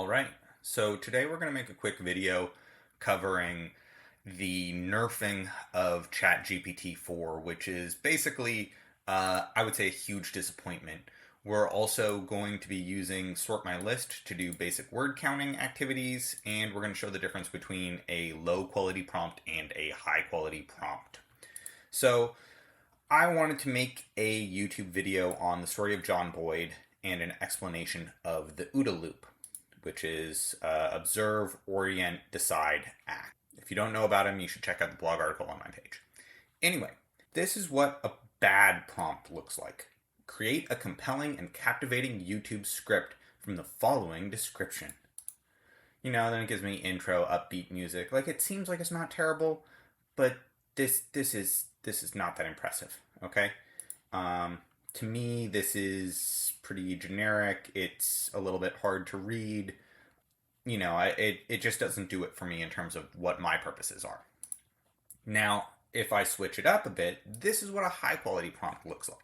All right, so today we're going to make a quick video covering the nerfing of ChatGPT4, which is basically, I would say, a huge disappointment. We're also going to be using sort my list to do basic word counting activities, and we're going to show the difference between a low quality prompt and a high quality prompt. So I wanted to make a YouTube video on the story of John Boyd and an explanation of the OODA loop, which is observe, orient, decide, act. If you don't know about him, you should check out the blog article on my page. Anyway, this is what a bad prompt looks like. Create a compelling and captivating YouTube script from the following description. You know, then it gives me intro, upbeat music. Like, it seems like it's not terrible, but this is not that impressive, okay? To me, this is pretty generic. It's a little bit hard to read. You know, it just doesn't do it for me in terms of what my purposes are. Now, if I switch it up a bit, this is what a high quality prompt looks like.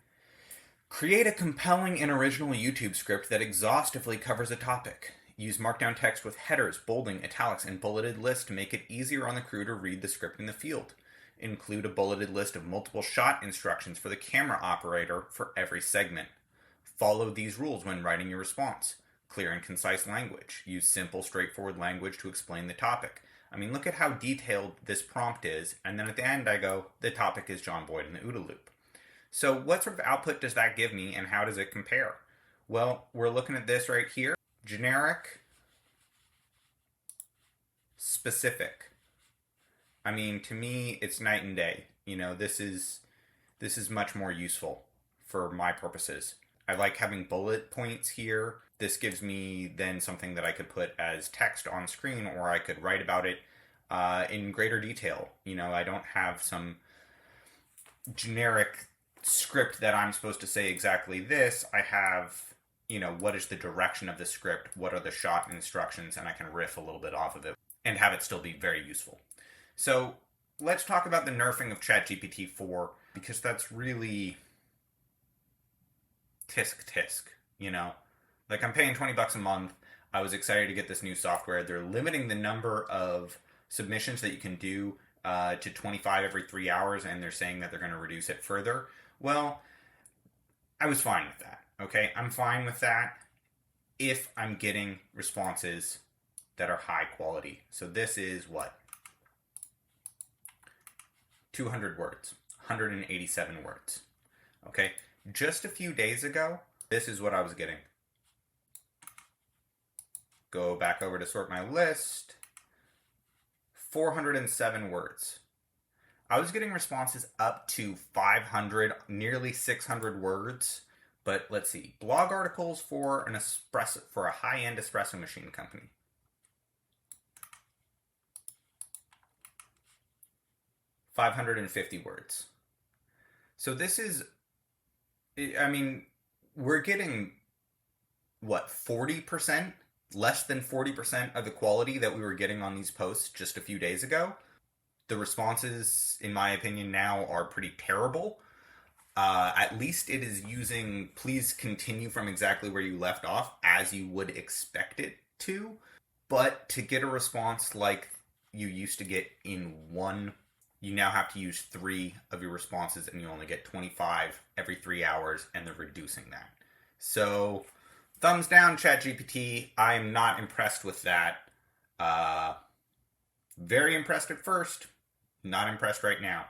Create a compelling and original YouTube script that exhaustively covers a topic. Use markdown text with headers, bolding, italics, and bulleted lists to make it easier on the crew to read the script in the field. Include a bulleted list of multiple shot instructions for the camera operator for every segment. Follow these rules when writing your response. Clear and concise language. Use simple, straightforward language to explain the topic. I mean, look at how detailed this prompt is, and then at the end I go, the topic is John Boyd and the OODA loop. So what sort of output does that give me, and how does it compare? Well, we're looking at this right here. Generic, specific. I mean, to me, it's night and day. You know, this is much more useful for my purposes. I like having bullet points here. This gives me then something that I could put as text on screen, or I could write about it in greater detail. You know, I don't have some generic script that I'm supposed to say exactly this. I have, you know, what is the direction of the script, what are the shot instructions, and I can riff a little bit off of it and have it still be very useful. So let's talk about the nerfing of ChatGPT4, because that's really tisk, you know? Like, I'm paying $20 a month. I was excited to get this new software. They're limiting the number of submissions that you can do to 25 every 3 hours, and they're saying that they're going to reduce it further. Well, I was fine with that, okay? I'm fine with that if I'm getting responses that are high quality. So this is what? 200 words, 187 words, okay? Just a few days ago, this is what I was getting. Go back over to sort my list. 407 words. I was getting responses up to 500, nearly 600 words. But let's see. Blog articles for a high-end espresso machine company. $550 words. So this is, I mean, we're getting, what, 40%? Less than 40% of the quality that we were getting on these posts just a few days ago. The responses, in my opinion, now are pretty terrible. At least it is using please continue from exactly where you left off, as you would expect it to. But to get a response like you used to get in one, you now have to use 3 of your responses, and you only get 25 every 3 hours, and they're reducing that. So thumbs down, ChatGPT. I'm not impressed with that. Very impressed at first, not impressed right now.